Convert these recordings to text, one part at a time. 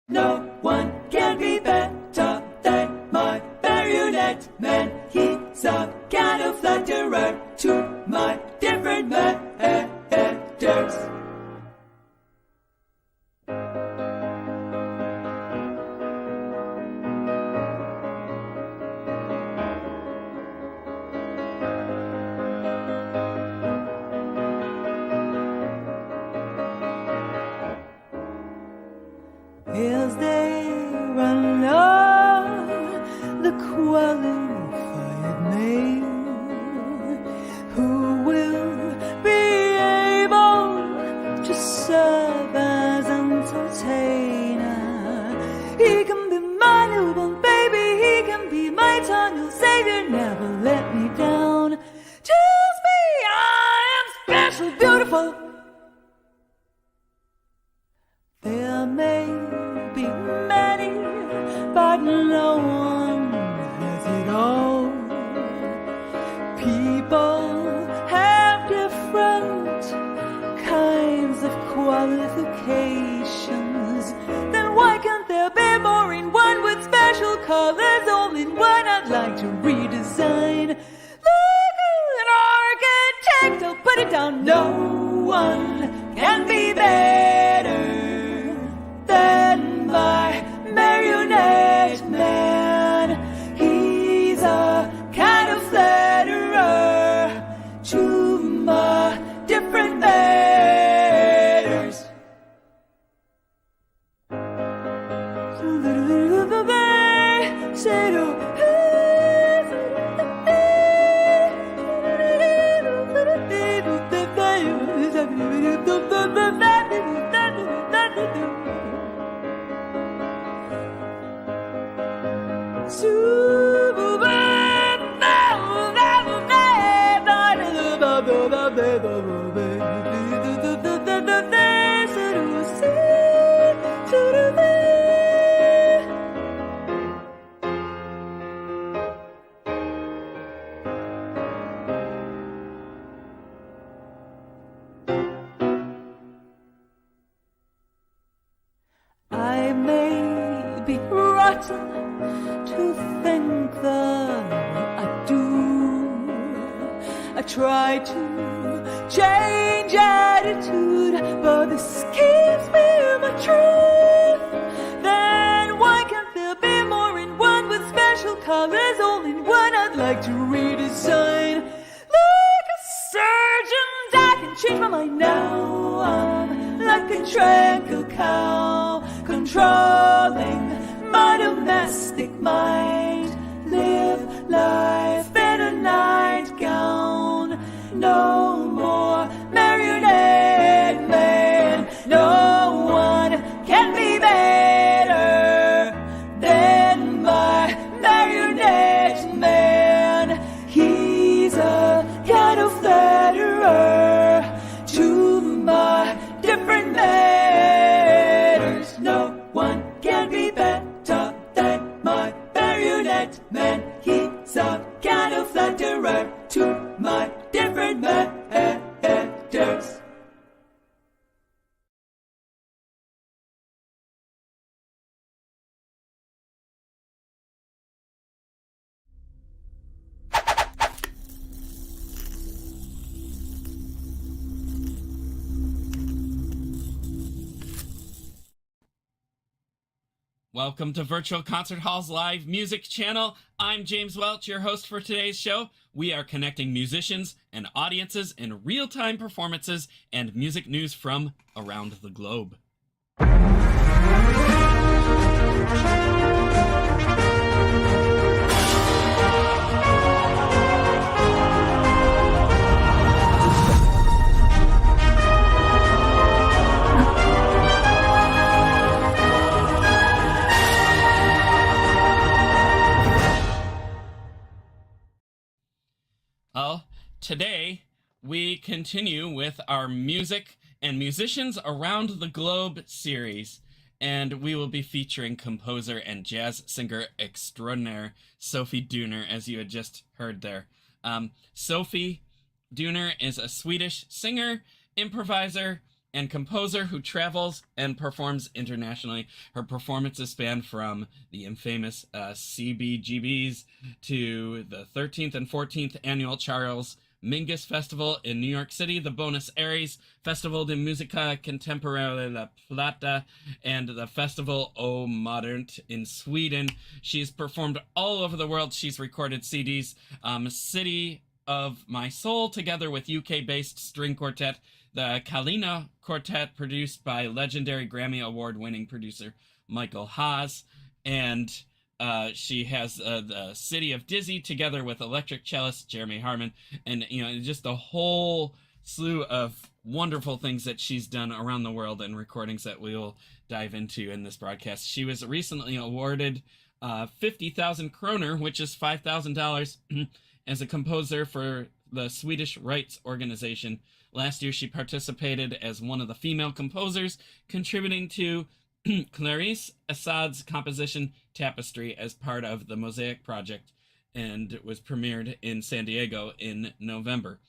No one can be better than my marionette man. He's a kind of flatterer to my different manners. Is there another qualified male who will be able to serve as entertainer? He can be my newborn baby, he can be my eternal savior, never let me down. Tells me I am special, beautiful. There may be many, but no one has it all. People have different kinds of qualifications. Then why can't there be more in one with special colors all in one? I'd like to redesign. Like an architect, I'll put it down. No one can be better than my marionette man. He's a kind of flatterer to my different matters. I may be rotten to think the way I do. I try to change attitude, but this keeps me in the truth. Then why can't there be more in one with special colors all in one? I'd like to redesign. Like a surgeon, I can change my mind now. I'm like a tranquil cow, controlling my domestic mind. Live life in a nightgown. No more marionette man. No one can be better than my marionette man. He's a kind of flatterer to my different matters. No one can be better than my marionette man. He's a kind of flatterer to my different matters. Welcome to Virtual Concert Hall's live music channel. I'm James Welch, your host for today's show. We are connecting musicians and audiences in real-time performances and music news from around the globe. Well, today we continue with our music and musicians around the globe series, and we will be featuring composer and jazz singer extraordinaire Sophie Dunér, as you had just heard there. Sophie Dunér is a Swedish singer, improviser, and composer who travels and performs internationally. Her performances span from the infamous CBGBs to the 13th and 14th Annual Charles Mingus Festival in New York City, the Buenos Aires Festival de Música, Contemporánea, Plata, and the Festival Modernt in Sweden. She's performed all over the world. She's recorded CDs, City of My Soul, together with UK-based string quartet, the Callino Quartet, produced by legendary Grammy Award-winning producer Michael Haas, and she has the City of Dizzy together with electric cellist Jeremy Harmon, and just a whole slew of wonderful things that she's done around the world and recordings that we'll dive into in this broadcast. She was recently awarded 50,000 kroner, which is $5,000, as a composer for the Swedish Rights Organization. Last year, she participated as one of the female composers, contributing to Clarice Assad's composition Tapestry as part of the Mosaic project, and was premiered in San Diego in November.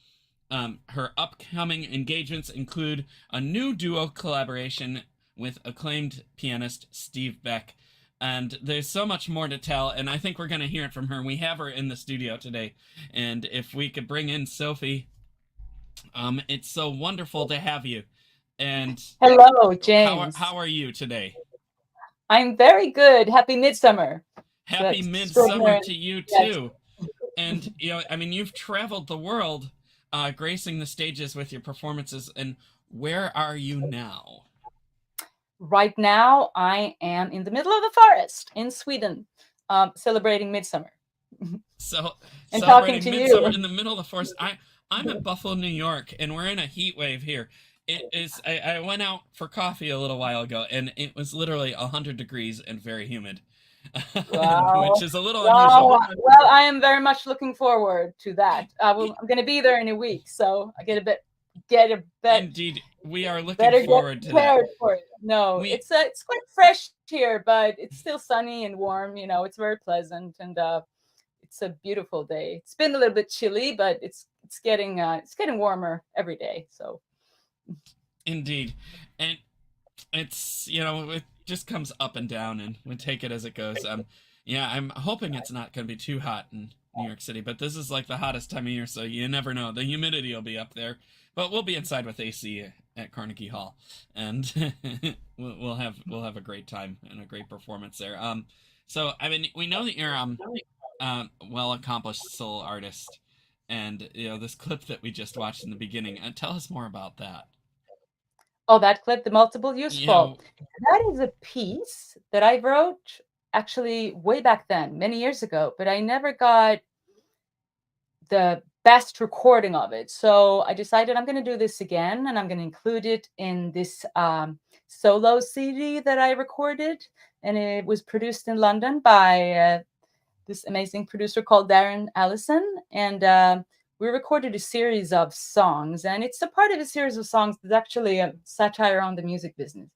Her upcoming engagements include a new duo collaboration with acclaimed pianist Steve Beck. And there's so much more to tell, and I think we're going to hear it from her. We have her in the studio today, and if we could bring in Sophie, it's so wonderful to have you. And hello, James. How are you today? I'm very good. Happy Midsummer. Happy Midsummer to you too. And you've traveled the world, gracing the stages with your performances. And where are you now? Right now, I am in the middle of the forest in Sweden, celebrating Midsummer. So, and celebrating talking to Midsummer you in the middle of the forest. I'm in Buffalo, New York, and we're in a heat wave here. I went out for coffee a little while ago, and it was literally 100 degrees and very humid, wow. which is a little unusual. Well, I am very much looking forward to that. I'm going to be there in a week, so I get a bit. Indeed, we are looking forward to that. For it. No, it's quite fresh here, but it's still sunny and warm. It's very pleasant, and it's a beautiful day. It's been a little bit chilly, but it's getting warmer every day. So, indeed, and it's it just comes up and down, and we take it as it goes. I'm hoping it's not going to be too hot in New York City, but this is like the hottest time of year, so you never know. The humidity will be up there. But we'll be inside with AC at Carnegie Hall, and we'll have a great time and a great performance there. So we know that you're well accomplished solo artist, and this clip that we just watched in the beginning. Tell us more about that. Oh, that clip, the multiple useful. That is a piece that I wrote actually way back then, many years ago, but I never got the best recording of it. So I decided I'm going to do this again, and I'm going to include it in this solo CD that I recorded. And it was produced in London by this amazing producer called Darren Allison. And we recorded a series of songs, and it's a part of a series of songs that's actually a satire on the music business.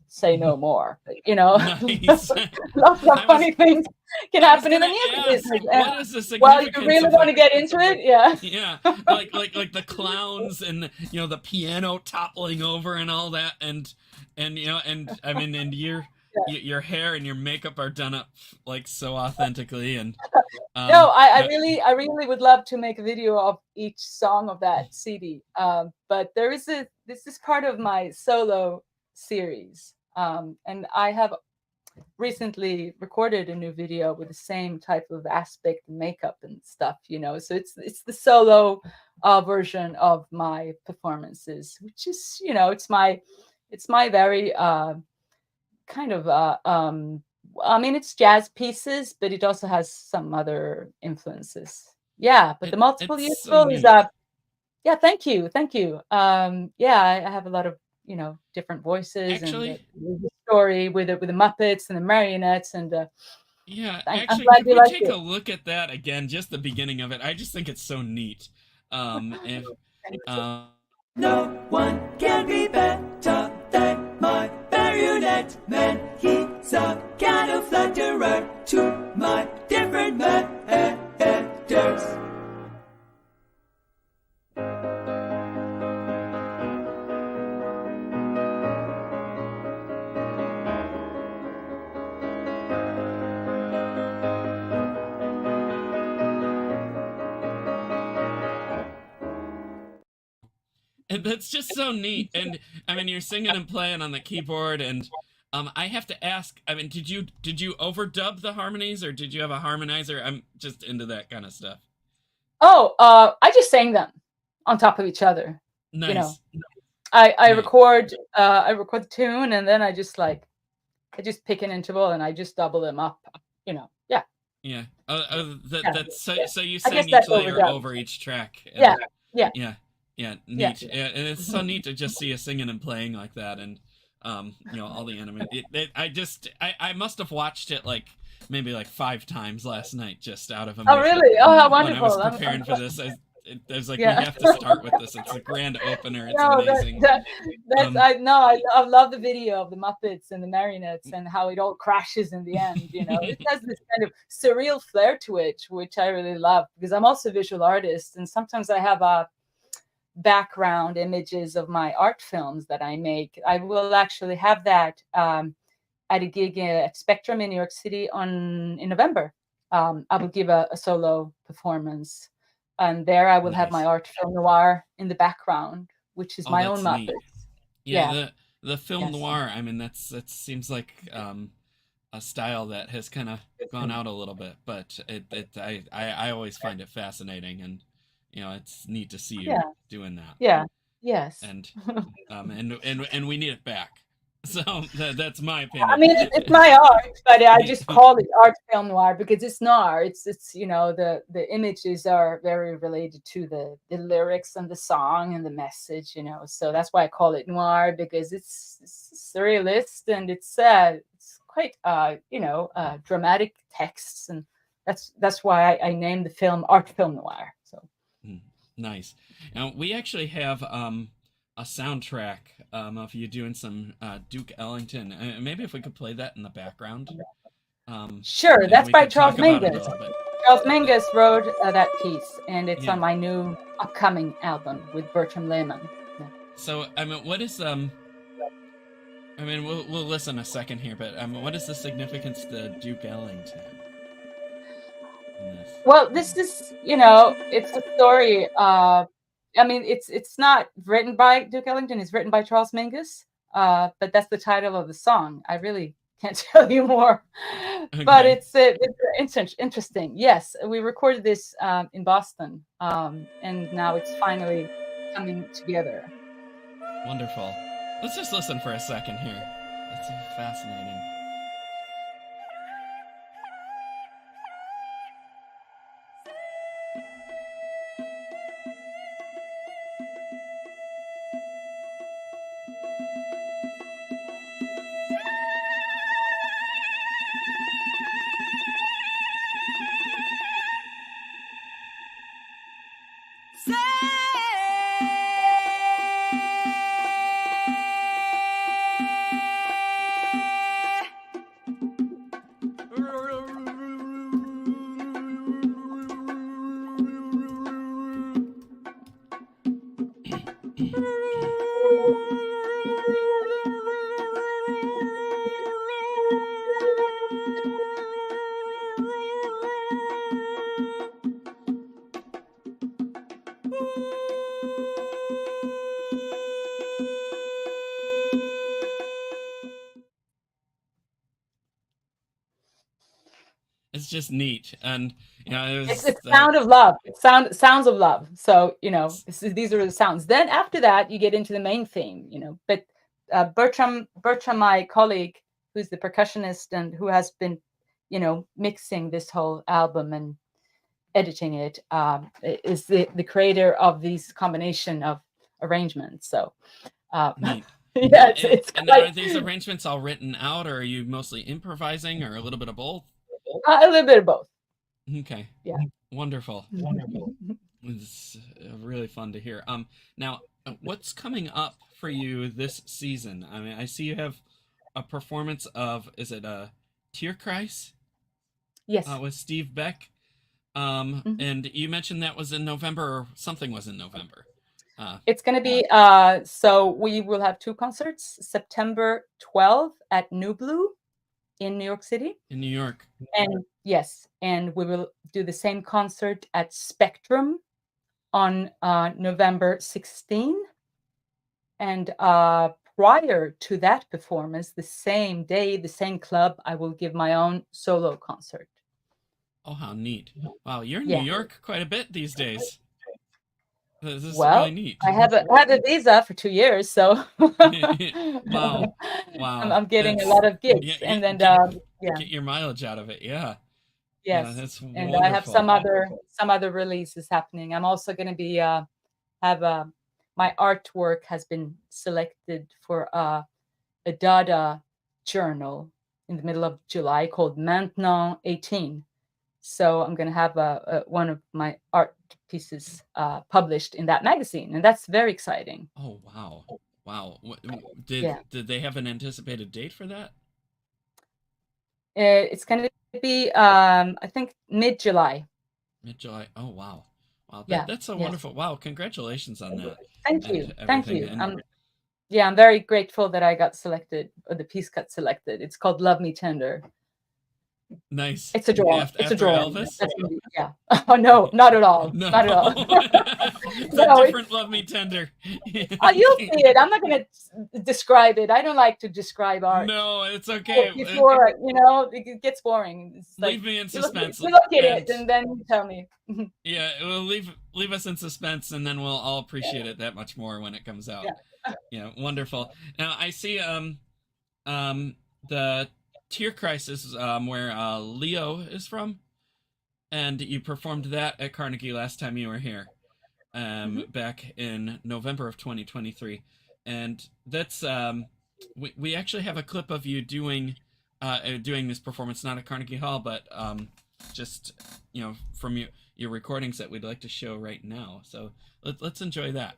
Say no more. Nice. Lots of funny things can happen in the music business. What is the significance? Well, you really want to get into it, yeah. Yeah, like the clowns and the piano toppling over and all that, and your hair and your makeup are done up like so authentically, and no, I really would love to make a video of each song of that CD. But this is part of my solo series, and I have recently recorded a new video with the same type of aspect and makeup and stuff, so it's the solo version of my performances, which is it's my very kind of it's jazz pieces, but it also has some other influences. But the multiple useful is thank you. I have a lot of different voices. Actually, and the story with the Muppets and the marionettes, and actually, can we take a look at that again? Just the beginning of it. I just think it's so neat. No one can be better than my marionette man. He's a kind of flatterer to my different matters. That's just so neat. And I mean, you're singing and playing on the keyboard, and I have to ask. I mean, did you overdub the harmonies, or did you have a harmonizer? I'm just into that kind of stuff. Oh, I just sang them on top of each other. Nice. You know, I record the tune, and then I just pick an interval and I just double them up. You know, yeah. Yeah. That's so you I sang guess each layer overdub. over each track. Yeah. Yeah, neat. Yeah, and it's so neat to just see you singing and playing like that, and you know, all the anime. I must have watched it like maybe like 5 times last night, just out of Oh, really? Oh, how wonderful! When I was preparing for this, I was like, we have to start with this. It's a grand opener. It's amazing. I love the video of the Muppets and the marionettes and how it all crashes in the end. You know, it has this kind of surreal flair to it, which I really love, because I'm also a visual artist, and sometimes I have a background images of my art films that I make. I will actually have that at a gig at Spectrum in New York City in November. I will give a solo performance, and there I will have my art film noir in the background, which is my own Muppets. Yeah, the film noir. I mean, that seems like a style that has kind of gone out a little bit, but I always find it fascinating, and you know, it's neat to see you doing that. Yeah. Yes. And and we need it back. So that's my opinion. I mean, it's my art, but I just call it art film noir because it's noir. It's you know, the images are very related to the lyrics and the song and the message, you know. So that's why I call it noir, because it's surrealist, and it's quite you know, dramatic texts, and that's why I named the film art film noir. So nice. Now we actually have a soundtrack of you doing some Duke Ellington. Maybe if we could play that in the background. Sure, that's by Charles Mingus. Charles Mingus wrote that piece, and it's on my new upcoming album with Bertram Lehman. Yeah. So, I mean, what is I mean, we'll listen a second here, but what is the significance to Duke Ellington? Well, this is, you know, it's a story. I mean, it's not written by Duke Ellington. It's written by Charles Mingus. But that's the title of the song. I really can't tell you more. Okay. But it's interesting. Yes, we recorded this in Boston, and now it's finally coming together. Wonderful. Let's just listen for a second here. That's fascinating. It's just neat, and you know, it's sound of love. It's sounds of love. So you know, these are the sounds. Then after that, you get into the main theme. You know, but Bertram, my colleague, who's the percussionist and who has been, you know, mixing this whole album and editing it, is the creator of these combination of arrangements. So. Yeah, and are these arrangements all written out, or are you mostly improvising, or a little bit of both? A little bit of both. Okay. Yeah. Wonderful. It's really fun to hear. Now, what's coming up for you this season? I mean, I see you have a performance of, is it a Tierkreis? Yes. With Steve Beck. And you mentioned that was in November, or something was in November. It's going to be, so we will have 2 concerts, September 12th at New Blue in New York City. In New York. And yes, and we will do the same concert at Spectrum on November 16th. And prior to that performance, the same day, the same club, I will give my own solo concert. Oh, how neat. Wow, you're in Yeah. New York quite a bit these days. This is Well, really neat. I have a visa for 2 years, so Wow. I'm getting That's- a lot of gigs, yeah, and then get your mileage out of it. Yeah. yes, Yeah, that's and wonderful. I have some other releases happening. I'm also going to be my artwork has been selected for a Dada journal in the middle of July called Maintenant 18. So I'm going to have one of my art pieces published in that magazine, and that's very exciting. Oh, wow. Wow. Did they have an anticipated date for that? It's going to be, I think, mid-July. Mid-July. Oh, wow. Wow. Yeah, That's so yes. wonderful. Wow. Congratulations on that. Thank and you. Thank you. everything. I'm very grateful that I got selected, or the piece got selected. It's called Love Me Tender. Nice. It's a drawing. After It's a drawing. Elvis? That's gonna be, yeah. Oh, no, not at all. No. Not at all. It's No, a different Love Me Tender. Oh, you'll see it. I'm not going to describe it. I don't like to describe art. No, it's okay. Before, it gets boring. It's like, Leave me in suspense. You look at it and then you tell me. Yeah, well, leave us in suspense, and then we'll all appreciate it that much more when it comes out. Yeah, wonderful. Now I see the Tear Crisis where Leo is from, and you performed that at Carnegie last time you were here, back in November of 2023, and that's we actually have a clip of you doing this performance, not at Carnegie Hall, but just from your recordings that we'd like to show right now. So let's enjoy that.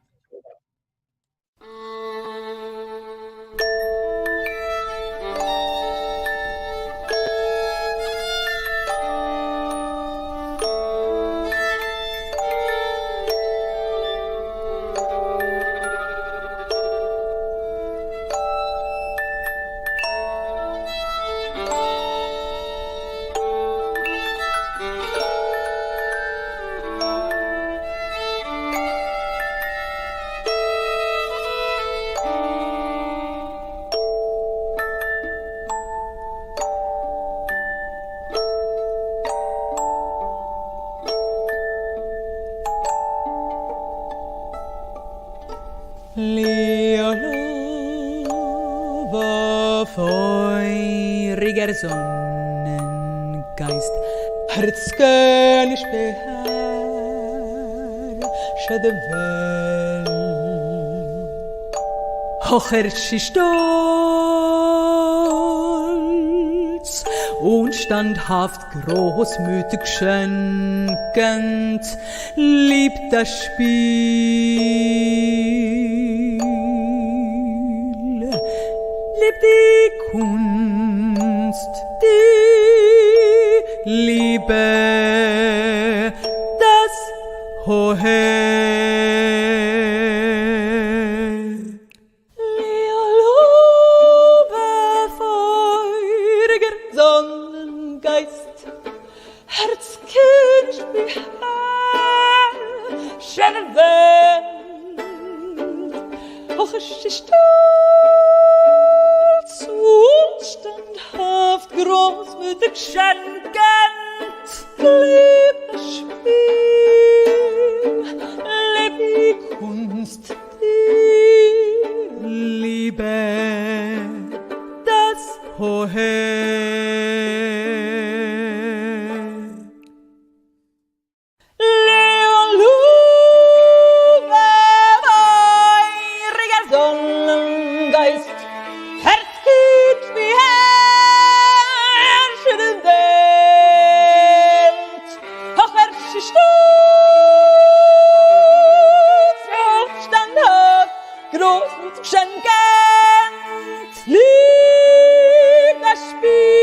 Feuriger Sonnengeist, herzkönig beherrsche de Welt. Hochherrschi stolz und standhaft großmütig schenkend, liebt das Spiel, liebt die Kunst, die Liebe, das Hohe. Liebe, feuriger Sonnengeist, Herzkind, beherrsche der Welt, hoch ist die Stolz und standhaft großmütig schenkend, lieb das Spiel, lieb die Kunst, die Liebe, das Hohe. Sonnengeist, Herzkind, beherrsche die Welt, hochherrsche stolz und standhaft, großmütig schenkend, lieb das Spiel.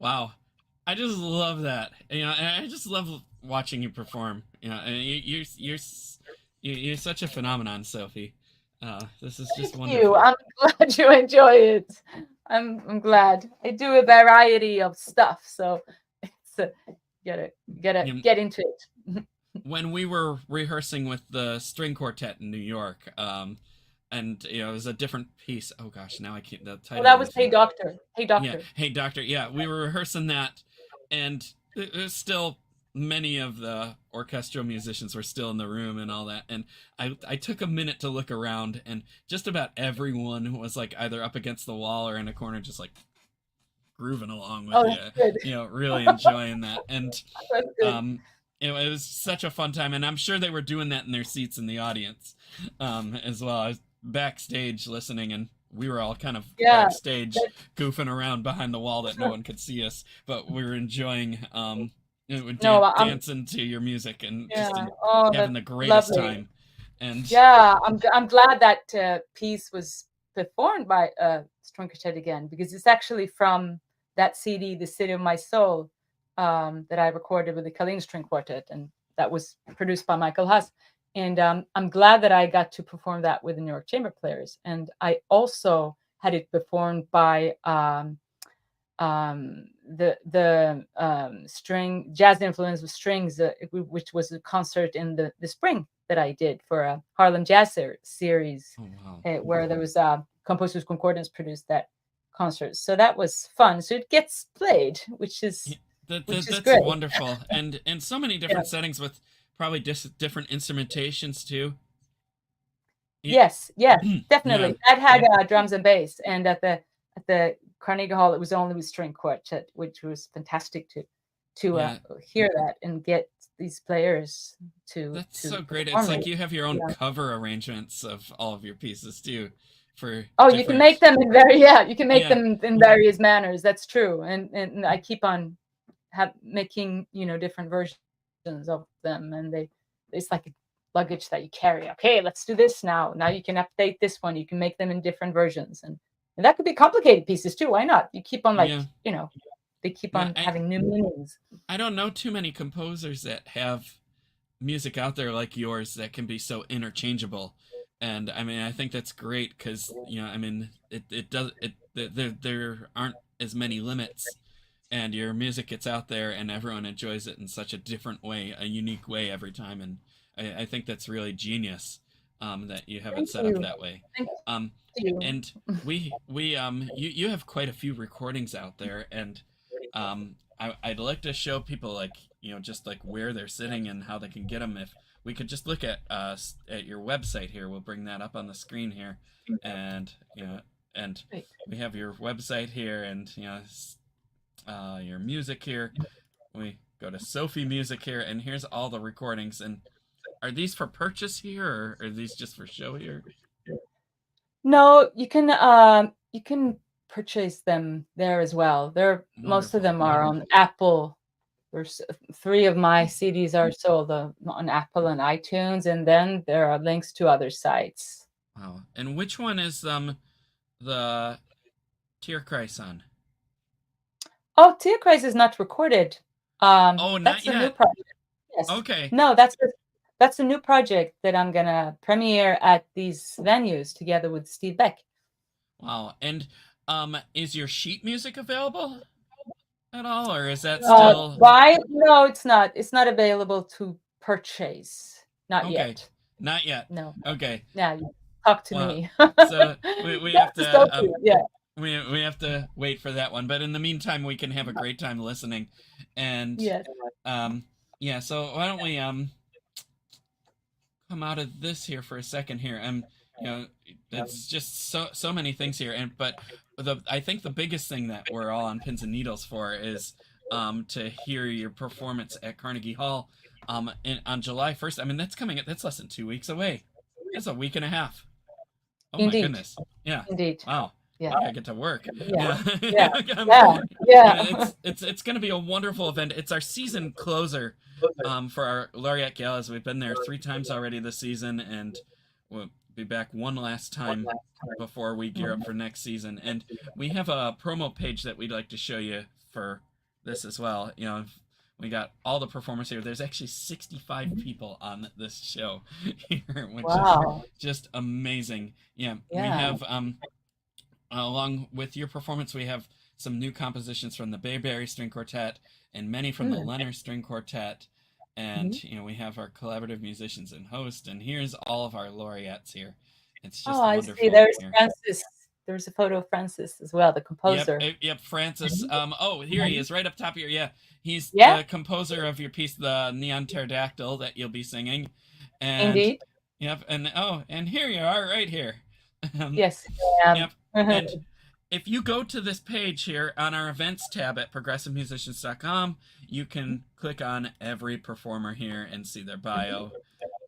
Wow, I just love that. You know, and I just love watching you perform. You know, and you're such a phenomenon, Sophie. This is just Thank you. wonderful. I'm glad you enjoy it. I'm glad. I do a variety of stuff, so it's get into it. When we were rehearsing with the string quartet in New York, and you know, it was a different piece. Oh gosh, now I can't. The title. Well, that was Hey Doctor. Hey Doctor. Yeah, Hey Doctor. Yeah, we were rehearsing that, and there's still many of the orchestral musicians were still in the room and all that. And I took a minute to look around, and just about everyone was like either up against the wall or in a corner, just like grooving along with you know, really enjoying that. And it was such a fun time, and I'm sure they were doing that in their seats in the audience as well. I was backstage listening, and we were all kind of backstage goofing around behind the wall that no one could see us, but we were enjoying dancing to your music and just having the greatest time. And I'm glad that piece was performed by string quartet again, because it's actually from that CD, The City of My Soul, that I recorded with the Callino String Quartet, and that was produced by Michael Haas. And I'm glad that I got to perform that with the New York Chamber Players. And I also had it performed by the string jazz influence with strings, which was a concert in the spring that I did for a Harlem Jazz series, where there was Composers Concordance produced that concert. So that was fun. So it gets played, which is that's great. Wonderful, and in so many different settings with probably different instrumentations too. Yes, definitely. That had drums and bass, and at the Carnegie Hall, it was only with string quartet, which was fantastic to hear that and get these players to. That's so great. It's like you have your own cover arrangements of all of your pieces too. You can make them in them in various manners. That's true, and I keep on making different versions of them, and it's like a luggage that you carry. Okay, let's do this now. Now you can update this one. You can make them in different versions, and that could be complicated pieces too. Why not? You keep on they keep on having new meanings. I don't know too many composers that have music out there like yours that can be so interchangeable. And I mean, I think that's great because there aren't as many limits, and your music gets out there, and everyone enjoys it in such a different way, a unique way every time. And I think that's really genius that you have it set up that way. And you have quite a few recordings out there, and I'd like to show people just like where they're sitting and how they can get them. If we could just look at your website here, we'll bring that up on the screen here, and we have your website here, and your music here. We go to Sophie Music here, and here's all the recordings. And are these for purchase here, or are these just for show here? No, you can purchase them there as well. Most of them are on Apple. There's 3 of my CDs are sold on Apple and iTunes, and then there are links to other sites. Wow. And which one is the Tierkreis on? Oh, Tierkreis is not recorded. Not that's yet. A new project. Yes. Okay. No, that's a new project that I'm gonna premiere at these venues together with Steve Beck. Wow. And is your sheet music available at all, or is that still? Why? No, it's not. It's not available to purchase. Not yet. Not yet. No. Okay. Yeah. Talk to me. So we have to. We have to wait for that one, but in the meantime, we can have a great time listening. And so why don't we come out of this here for a second here? It's just so many things here, but I think the biggest thing that we're all on pins and needles for is to hear your performance at Carnegie Hall on July 1st. I mean, that's less than 2 weeks away. That's a week and a half. Oh Indeed. My goodness. Yeah. Indeed. Wow. Yeah. I get to work. Yeah. It's going to be a wonderful event. It's our season closer for our Laureate Galas. We've been there 3 times already this season, and we'll be back one last time before we gear up for next season. And we have a promo page that we'd like to show you for this as well. You know, we got all the performers here. There's actually 65 people on this show here, which is just amazing. Yeah, we have, along with your performance, we have some new compositions from the Bayberry String Quartet and many from the Leonard String Quartet. And, you know, we have our collaborative musicians and host, and here's all of our laureates here. It's just wonderful. I see. There's Francis. There's a photo of Francis as well, the composer. Yep, Francis. Here he is, right up top here. Yeah, he's the composer of your piece, the Neon Pterodactyl, that you'll be singing. And, indeed. Yep, and here you are, right here. Yes. Yep. And if you go to this page here on our events tab at progressivemusicians.com, you can click on every performer here and see their bio.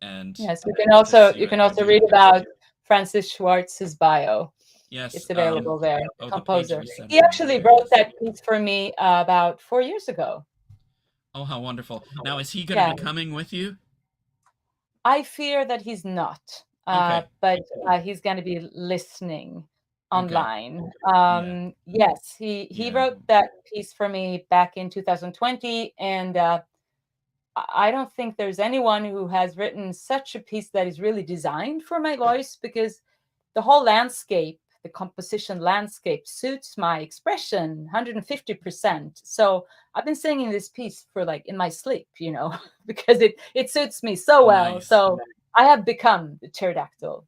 And yes, you can also read about Francis Schwartz's bio. Yes, it's available there. Composer. He actually wrote that piece for me about 4 years ago. Oh, how wonderful! Now, is he going to be coming with you? I fear that he's not, but he's going to be listening online. Yes, he wrote that piece for me back in 2020, and I don't think there's anyone who has written such a piece that is really designed for my voice, because the whole landscape, the composition landscape, suits my expression 150%. So I've been singing this piece for in my sleep, you know, because it suits me so well. Nice. So I have become the pterodactyl.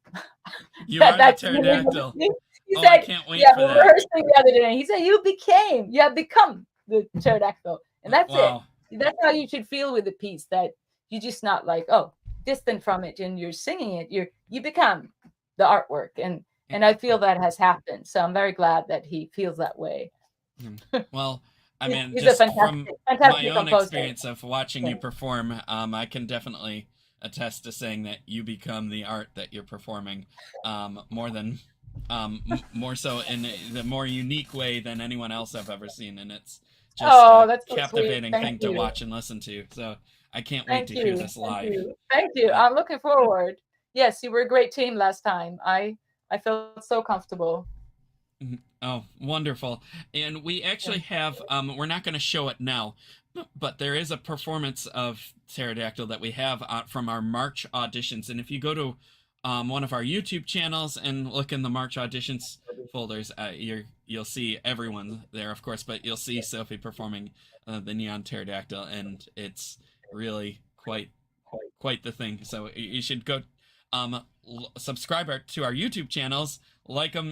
You are the pterodactyl. He said, I can't wait for we were rehearsing the other day. He said, you have become the pterodactyl. And that's it. That's how you should feel with the piece, that you're just not distant from it and you're singing it. You become the artwork. And I feel that has happened. So I'm very glad that he feels that way. Well, I mean, he's just a from fantastic my own composer. experience of watching you perform, I can definitely attest to saying that you become the art that you're performing, more so in the more unique way than anyone else I've ever seen. And it's just that's a captivating thing to watch and listen to. So I can't wait to hear this live. Thank you. I'm looking forward. Yes, you were a great team last time. I felt so comfortable. Oh, wonderful. And we actually have, we're not going to show it now, but there is a performance of Pterodactyl that we have from our March auditions. And if you go to one of our YouTube channels and look in the March auditions folders, you'll see everyone there, of course, but you'll see Sophie performing the Neon Pterodactyl, and it's really quite the thing. So you should go subscribe to our YouTube channels, like them,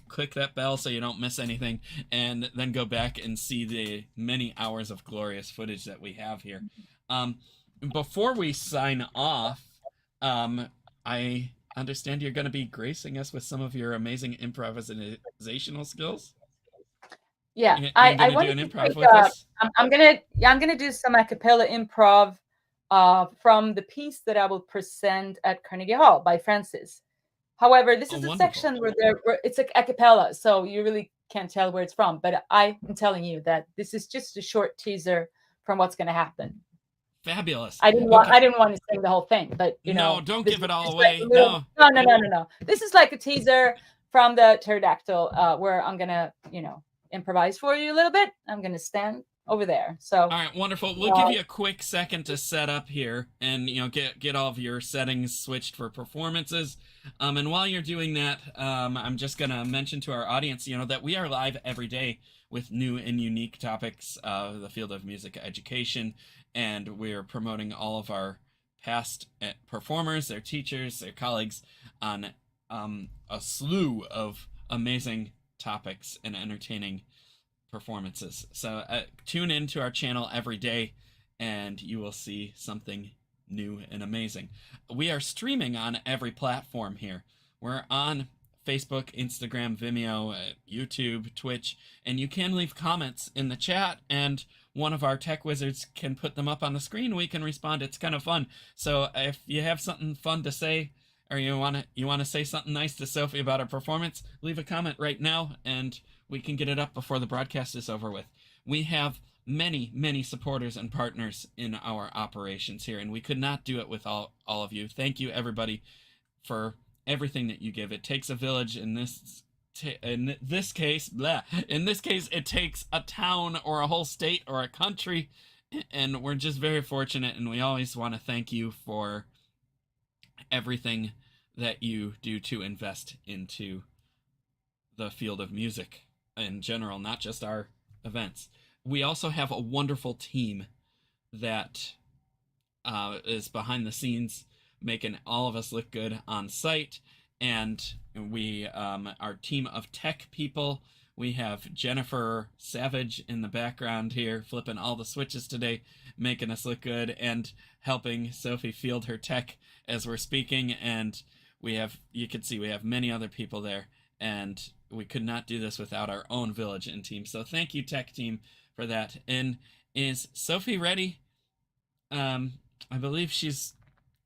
click that bell so you don't miss anything, and then go back and see the many hours of glorious footage that we have here. Before we sign off, I understand you're going to be gracing us with some of your amazing improvisational skills. Yeah, I want to do an improv with us. I'm gonna do some a cappella improv from the piece that I will present at Carnegie Hall by Francis. However, this is a section where it's a cappella, so you really can't tell where it's from. But I am telling you that this is just a short teaser from what's going to happen. Fabulous. I didn't want to sing the whole thing, but no, don't give it all away. No. This is like a teaser from the Pterodactyl, where I'm gonna, improvise for you a little bit. I'm gonna stand over there. So all right, wonderful. We'll give you a quick second to set up here and get all of your settings switched for performances. And while you're doing that, I'm just gonna mention to our audience, that we are live every day with new and unique topics of the field of music education, and we're promoting all of our past performers, their teachers, their colleagues on a slew of amazing topics and entertaining performances. So tune into our channel every day and you will see something new and amazing. We are streaming on every platform here. We're on Facebook, Instagram, Vimeo, YouTube, Twitch, and you can leave comments in the chat and one of our tech wizards can put them up on the screen. We can respond. It's kind of fun. So if you have something fun to say, or you want to say something nice to Sophie about her performance, leave a comment right now and we can get it up before the broadcast is over with. We have many, many supporters and partners in our operations here, and we could not do it with all of you. Thank you, everybody, for everything that you give. It takes a village. In this case, it takes a town or a whole state or a country, and we're just very fortunate, and we always want to thank you for everything that you do to invest into the field of music in general, not just our events. We also have a wonderful team that is behind the scenes, making all of us look good on site. And we, our team of tech people, we have Jennifer Savage in the background here, flipping all the switches today, making us look good, and helping Sophie field her tech as we're speaking. And you can see we have many other people there, and we could not do this without our own village and team. So thank you, tech team, for that. And is Sophie ready? I believe she's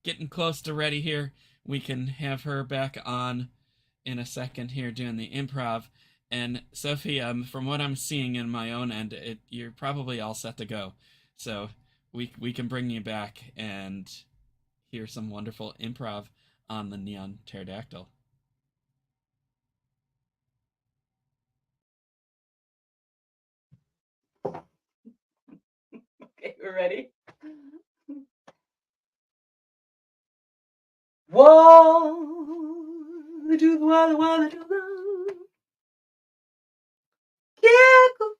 getting close to ready here. We can have her back on in a second here doing the improv. And Sophie, from what I'm seeing in my own end, you're probably all set to go. So we can bring you back and hear some wonderful improv on the Neon Pterodactyl. Okay, we're ready. Walla do the walla walla do the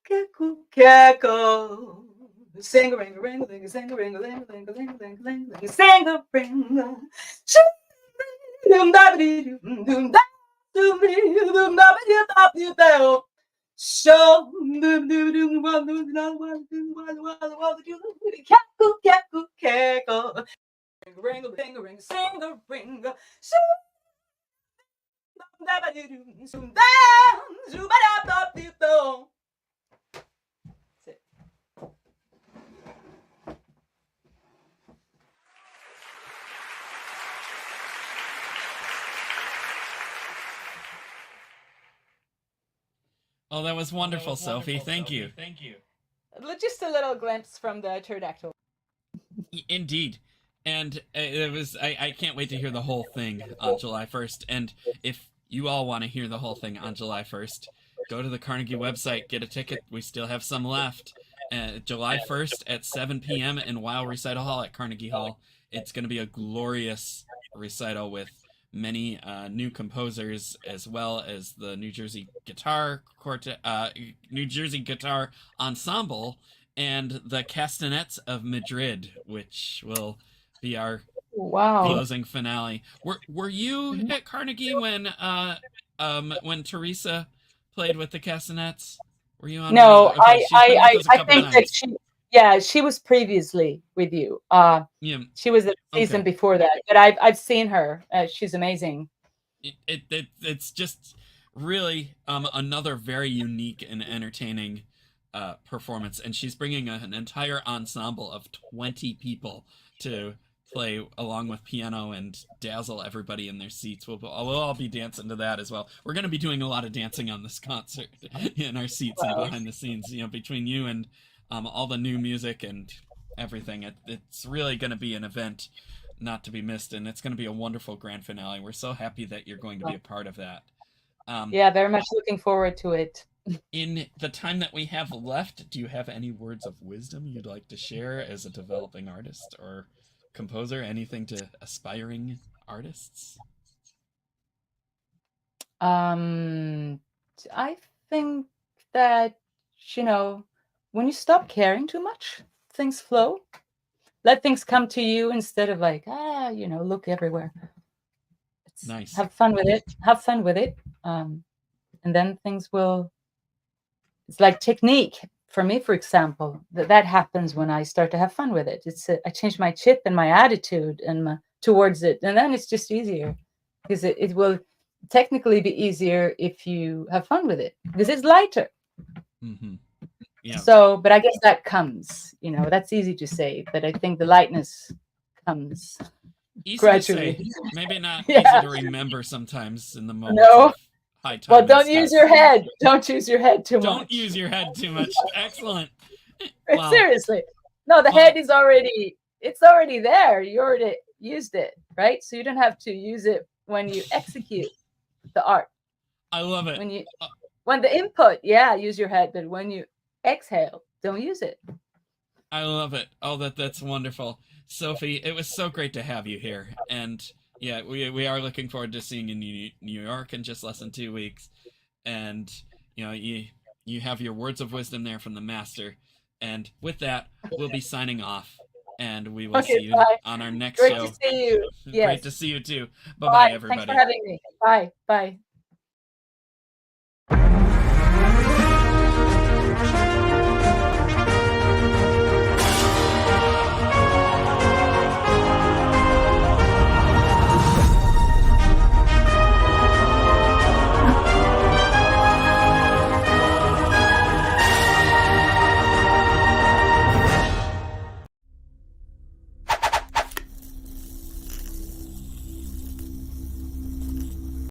cackle cackle. Sing a ring a ring a ling a sing a ring a ling a ling a ling a ling a ling a sing a ring a doom da dee doom da doom doom da dee da dee da. So doom doom doom walla doom walla doom walla walla do the cackle cackle cackle. Ring a ring a ring sing a ring a so da ba dee doom zoom down zoom ba da da dee da. Oh, that was wonderful, Sophie. Thank you. Thank you. Just a little glimpse from the pterodactyl. Indeed. And it was, I can't wait to hear the whole thing on July 1st. And if you all want to hear the whole thing on July 1st, go to the Carnegie website, get a ticket. We still have some left. July 1st at 7 p.m. in Weill Recital Hall at Carnegie Hall. It's going to be a glorious recital with many new composers, as well as the New Jersey Guitar Quartet, New Jersey Guitar Ensemble, and the Castanets of Madrid, which will be our closing finale. Were you at Carnegie when Teresa played with the Castanets? Were you on? No, okay, I think that she was previously with you. She was a season before that, but I've seen her. She's amazing. It's just really another very unique and entertaining performance, and she's bringing an entire ensemble of 20 people to play along with piano and dazzle everybody in their seats. We'll all be dancing to that as well. We're going to be doing a lot of dancing on this concert in our seats and behind the scenes, between you and all the new music and everything. It's really going to be an event not to be missed, and it's going to be a wonderful grand finale. We're so happy that you're going to be a part of that. Yeah, very much looking forward to it. In the time that we have left, do you have any words of wisdom you'd like to share as a developing artist or composer? Anything to aspiring artists? I think that, when you stop caring too much, things flow. Let things come to you instead of look everywhere. Nice. Have fun with it. And then things will. It's like technique for me, for example. That happens when I start to have fun with it. I change my chip and my attitude and towards it, and then it's just easier, because it will technically be easier if you have fun with it, because it's lighter. Mm-hmm. Yeah. So, but I guess that comes, that's easy to say, but I think the lightness comes easy gradually. To say, maybe not easy to remember sometimes in the moment. No. High time. Well, don't use your head. Don't use your head too much. Don't use your head too much. Excellent. Wow. Seriously. No, the head is already there. You already used it, right? So you don't have to use it when you execute the art. I love it. When the input, use your head, but when you exhale, don't use it. I love it. Oh, that's wonderful. Sophie, it was so great to have you here. And yeah, we are looking forward to seeing you in New York in just less than 2 weeks. And, you know, you have your words of wisdom there from the master. And with that, we'll be signing off. And we will see you on our next show. Great to see you. Yes. Great to see you too. Bye-bye, everybody. Thanks for having me. Bye. Bye.